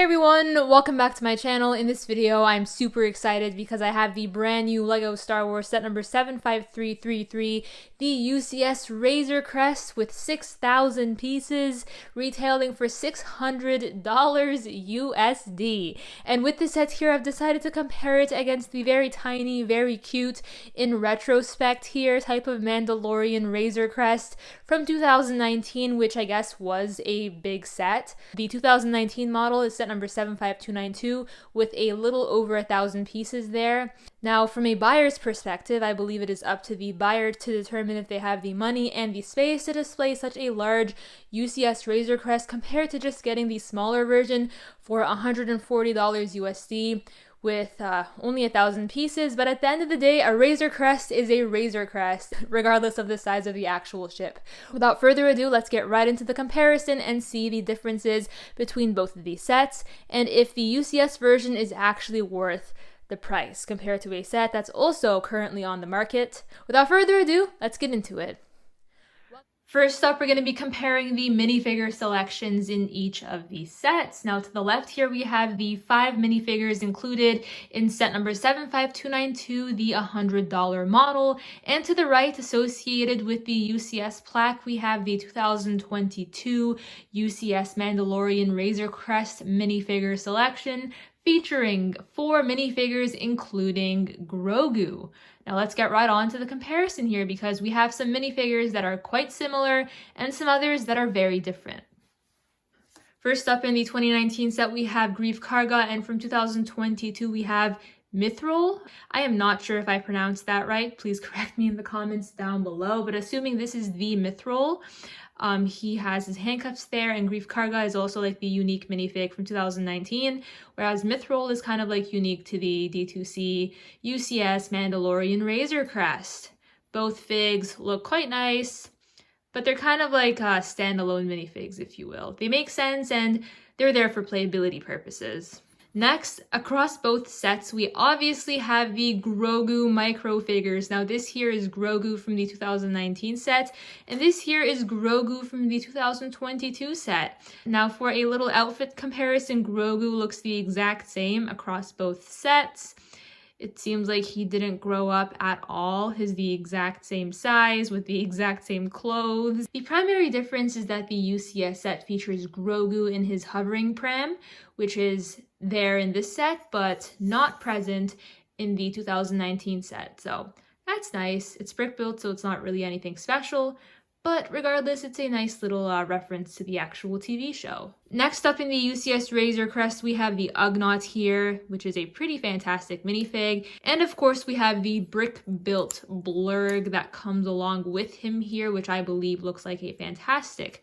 everyone, welcome back to my channel. In this video, I'm super excited because I have the brand new LEGO Star Wars set number 75333, the UCS Razor Crest with 6,000 pieces, retailing for $600 USD. And with this set here, I've decided to compare it against the very tiny, very cute, in retrospect here, type of Mandalorian Razor Crest from 2019, which I guess was a big set. The 2019 model is set number 75292 with a little over 1,000 pieces there. Now, from a buyer's perspective, I believe it is up to the buyer to determine if they have the money and the space to display such a large UCS Razor Crest compared to just getting the smaller version for $140 USD with only 1,000 pieces. But at the end of the day, a Razor Crest is a Razor Crest, regardless of the size of the actual ship. Without further ado, let's get right into the comparison and see the differences between both of these sets, and if the UCS version is actually worth the price compared to a set that's also currently on the market. Without further ado, let's get into it. First up, we're going to be comparing the minifigure selections in each of these sets. Now, to the left here, we have the 5 minifigures included in set number 75292, the $100 model. And to the right, associated with the UCS plaque, we have the 2022 UCS Mandalorian Razor Crest minifigure selection, featuring 4 minifigures including Grogu. Now let's get right on to the comparison here, because we have some minifigures that are quite similar and some others that are very different. First up in the 2019 set, we have Greef Karga, and from 2022 we have Mithril. I am not sure if I pronounced that right. Please correct me in the comments down below, but assuming this is the Mithril, he has his handcuffs there, and Greef Karga is also like the unique minifig from 2019, whereas Mithril is kind of like unique to the D2C UCS Mandalorian Razor Crest. Both figs look quite nice, but they're kind of like standalone minifigs, if you will. They make sense and they're there for playability purposes. Next, across both sets, we obviously have the Grogu micro figures. Now this here is Grogu from the 2019 set, and this here is Grogu from the 2022 set. Now for a little outfit comparison, Grogu looks the exact same across both sets. It seems like he didn't grow up at all. He's the exact same size with the exact same clothes. The primary difference is that the UCS set features Grogu in his hovering pram, which is there in this set, but not present in the 2019 set. So that's nice. It's brick built, so it's not really anything special. But regardless, it's a nice little reference to the actual TV show. Next up in the UCS Razor Crest, we have the Ugnaught here, which is a pretty fantastic minifig. And of course, we have the brick-built Blurg that comes along with him here, which I believe looks like a fantastic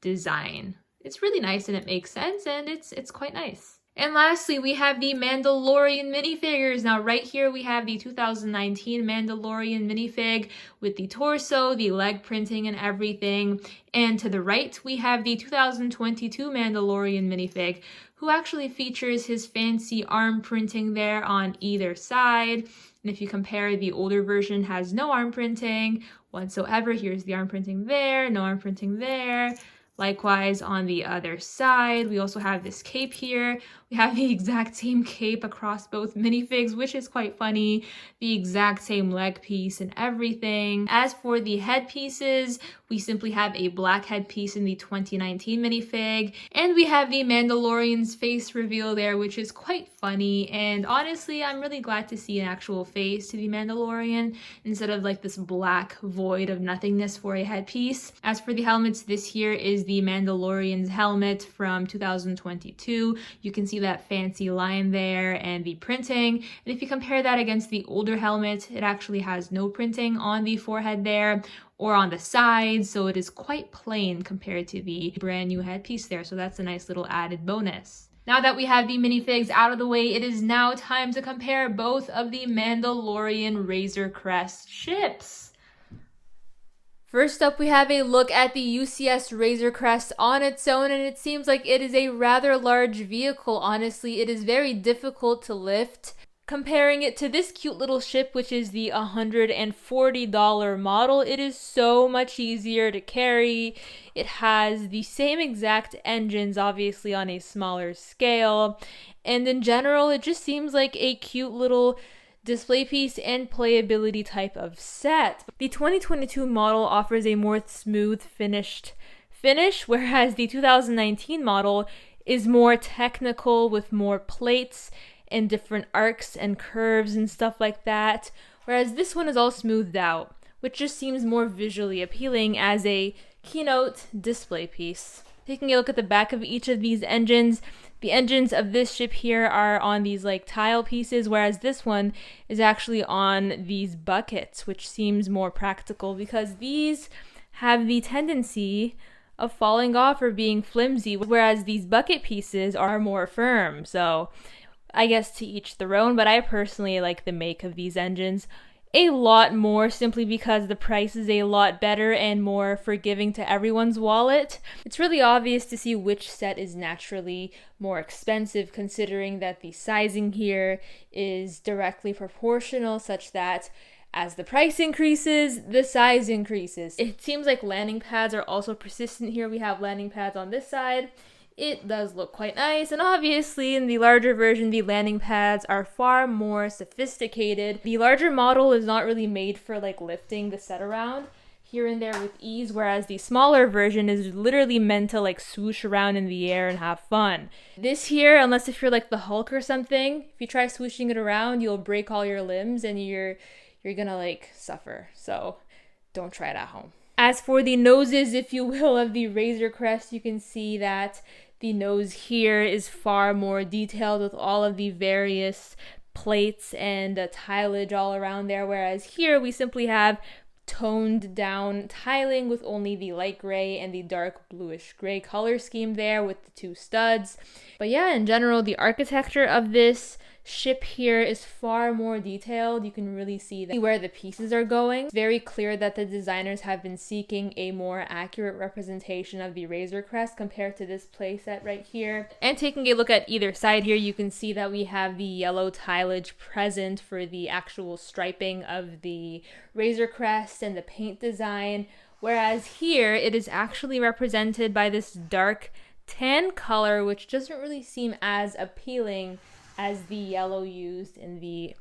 design. It's really nice and it makes sense, and it's quite nice. And lastly, we have the Mandalorian minifigures. Now right here we have the 2019 Mandalorian minifig with the torso, the leg printing and everything. And to the right, we have the 2022 Mandalorian minifig, who actually features his fancy arm printing there on either side. And if you compare, the older version has no arm printing whatsoever. Here's the arm printing there, no arm printing there. Likewise, on the other side, we also have this cape here. We have the exact same cape across both minifigs, which is quite funny. The exact same leg piece and everything. As for the headpieces, we simply have a black headpiece in the 2019 minifig. And we have the Mandalorian's face reveal there, which is quite funny. And honestly, I'm really glad to see an actual face to the Mandalorian instead of like this black void of nothingness for a headpiece. As for the helmets, this here is the Mandalorian's helmet from 2022. You can see that fancy line there and the printing. And if you compare that against the older helmet, it actually has no printing on the forehead there or on the sides, so it is quite plain compared to the brand new headpiece there. So that's a nice little added bonus. Now that we have the minifigs out of the way, it is now time to compare both of the Mandalorian Razor Crest ships. First up, we have a look at the UCS Razor Crest on its own, and it seems like it is a rather large vehicle. Honestly, it is very difficult to lift. Comparing it to this cute little ship, which is the $140 model, it is so much easier to carry. It has the same exact engines, obviously on a smaller scale. And in general, it just seems like a cute little display piece and playability type of set. The 2022 model offers a more smooth finish, whereas the 2019 model is more technical with more plates and different arcs and curves and stuff like that, whereas this one is all smoothed out, which just seems more visually appealing as a keynote display piece. Taking a look at the back of each of these engines, the engines of this ship here are on these like tile pieces, whereas this one is actually on these buckets, which seems more practical because these have the tendency of falling off or being flimsy, whereas these bucket pieces are more firm. So I guess to each their own, but I personally like the make of these engines a lot more simply because the price is a lot better and more forgiving to everyone's wallet. It's really obvious to see which set is naturally more expensive, considering that the sizing here is directly proportional, such that as the price increases, the size increases. It seems like landing pads are also persistent here. We have landing pads on this side. It does look quite nice, and obviously in the larger version, the landing pads are far more sophisticated. The larger model is not really made for like lifting the set around here and there with ease, whereas the smaller version is literally meant to like swoosh around in the air and have fun. This here, unless if you're like the Hulk or something, if you try swooshing it around, you'll break all your limbs and you're gonna like suffer. So don't try it at home. As for the noses, if you will, of the Razor Crest, you can see that the nose here is far more detailed with all of the various plates and tileage all around there, whereas here we simply have toned down tiling with only the light gray and the dark bluish gray color scheme there with the two studs. But yeah, in general, the architecture of this ship here is far more detailed. You can really see where the pieces are going. It's very clear that the designers have been seeking a more accurate representation of the Razor Crest compared to this playset right here. And taking a look at either side here, you can see that we have the yellow tileage present for the actual striping of the Razor Crest and the paint design, whereas here it is actually represented by this dark tan color, which doesn't really seem as appealing as the yellow used in the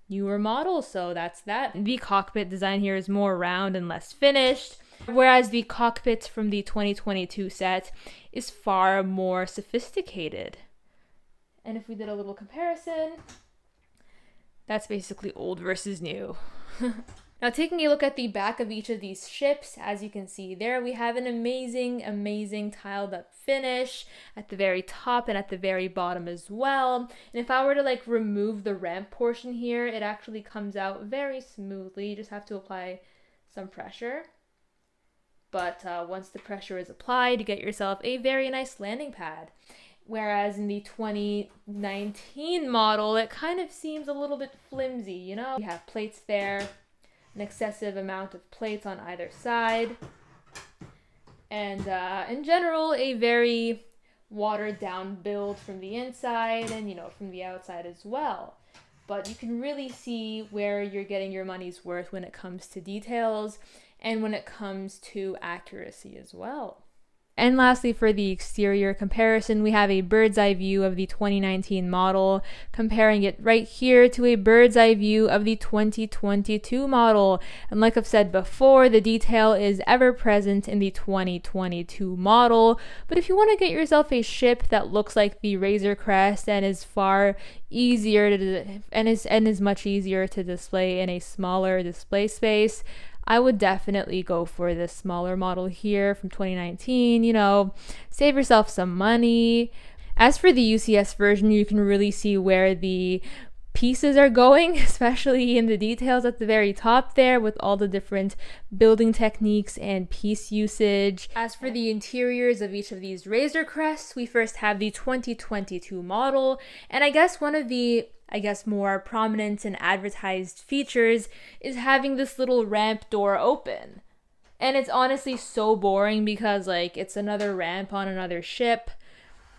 newer model. So that's that. The cockpit design here is more round and less finished, whereas the cockpit from the 2022 set is far more sophisticated. And if we did a little comparison, that's basically old versus new. Now, taking a look at the back of each of these ships, as you can see there, we have an amazing tiled up finish at the very top and at the very bottom as well. And if I were to like remove the ramp portion here, it actually comes out very smoothly. You just have to apply some pressure. But once the pressure is applied, you get yourself a very nice landing pad. Whereas in the 2019 model, it kind of seems a little bit flimsy, you know? You have plates there, an excessive amount of plates on either side, and in general, a very watered down build from the inside and, you know, from the outside as well. But you can really see where you're getting your money's worth when it comes to details and when it comes to accuracy as well. And lastly, for the exterior comparison, we have a bird's eye view of the 2019 model, comparing it right here to a bird's eye view of the 2022 model. And like I've said before, the detail is ever present in the 2022 model. But if you want to get yourself a ship that looks like the Razor Crest and is far easier to and is much easier to display in a smaller display space, I would definitely go for this smaller model here from 2019, you know, save yourself some money. As for the UCS version, you can really see where the pieces are going, especially in the details at the very top there with all the different building techniques and piece usage. As for the interiors of each of these Razor Crests, we first have the 2022 model, and I guess one of the more prominent and advertised features is having this little ramp door open. And it's honestly so boring because like it's another ramp on another ship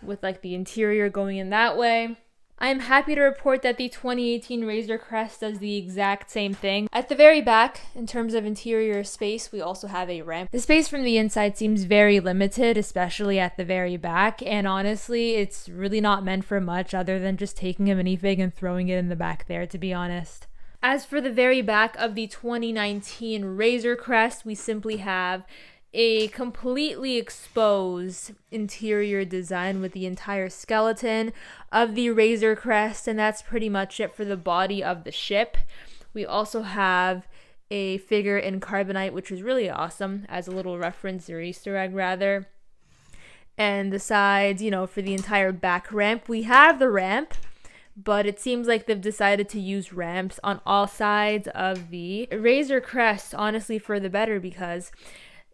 with like the interior going in that way. I'm happy to report that the 2018 Razor Crest does the exact same thing. At the very back, in terms of interior space, we also have a ramp. The space from the inside seems very limited, especially at the very back, and honestly, it's really not meant for much other than just taking a minifig and throwing it in the back there, to be honest. As for the very back of the 2019 Razor Crest, we simply have a completely exposed interior design with the entire skeleton of the Razor Crest, and that's pretty much it for the body of the ship. We also have a figure in carbonite, which is really awesome as a little reference or Easter egg rather. And the sides, you know, for the entire back ramp, we have the ramp, but it seems like they've decided to use ramps on all sides of the Razor Crest, honestly, for the better, because,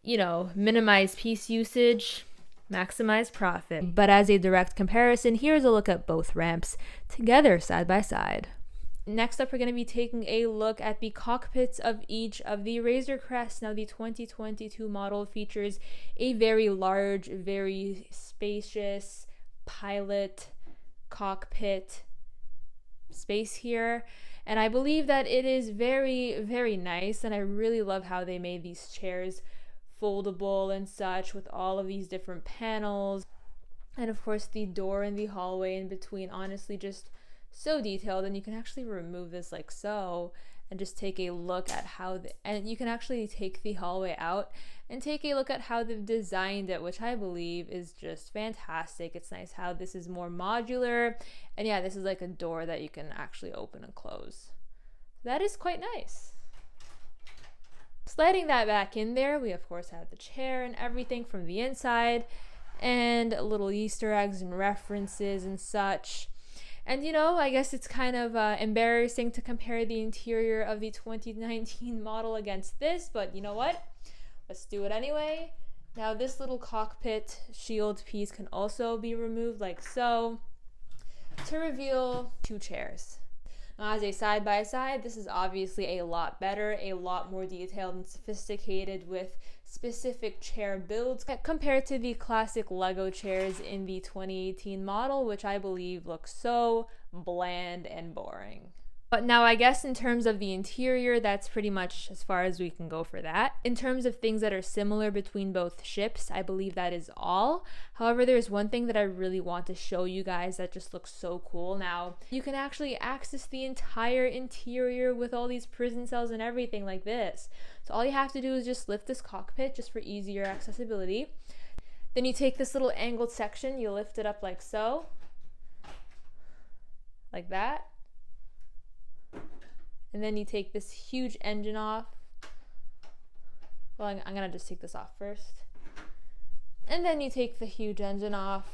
you know, minimize piece usage, maximize profit. But as a direct comparison, here's a look at both ramps together side by side. Next up, we're going to be taking a look at the cockpits of each of the Razor Crests. Now, the 2022 model features a very large, very spacious pilot cockpit space here, and I believe that it is very, very nice, and I really love how they made these chairs foldable and such with all of these different panels, and of course the door in the hallway in between, honestly just so detailed. And you can actually remove this like so and just take a look at how and you can actually take the hallway out and take a look at how they've designed it, which I believe is just fantastic. It's nice how this is more modular, and yeah, this is like a door that you can actually open and close. That is quite nice. Sliding that back in there, we of course have the chair and everything from the inside, and little Easter eggs and references and such. And you know, I guess it's kind of embarrassing to compare the interior of the 2019 model against this, but you know what? Let's do it anyway. Now, this little cockpit shield piece can also be removed like so to reveal two chairs. Now, as a side-by-side, this is obviously a lot better, a lot more detailed and sophisticated with specific chair builds compared to the classic Lego chairs in the 2018 model, which I believe looks so bland and boring. But now I guess in terms of the interior, that's pretty much as far as we can go for that. In terms of things that are similar between both ships, I believe that is all. However, there's one thing that I really want to show you guys that just looks so cool. Now, you can actually access the entire interior with all these prison cells and everything like this. So all you have to do is just lift this cockpit just for easier accessibility. Then you take this little angled section, you lift it up like so, like that. And then you take this huge engine off. Well, I'm gonna just take this off first. And then you take the huge engine off.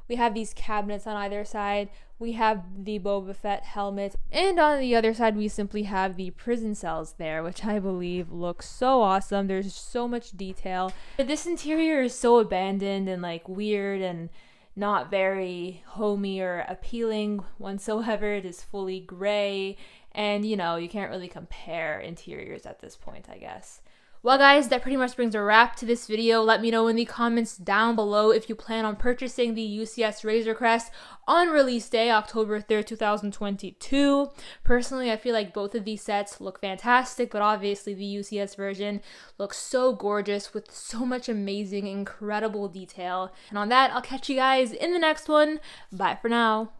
We have these cabinets on either side. We have the Boba Fett helmet. And on the other side, we simply have the prison cells there, which I believe looks so awesome. There's so much detail. This interior is so abandoned and like weird and not very homey or appealing whatsoever. It is fully gray, and you know, you can't really compare interiors at this point, I guess. Well guys, that pretty much brings a wrap to this video. Let me know in the comments down below if you plan on purchasing the UCS Razor Crest on release day, October 3rd, 2022. Personally, I feel like both of these sets look fantastic, but obviously the UCS version looks so gorgeous with so much amazing, incredible detail. And on that, I'll catch you guys in the next one. Bye for now.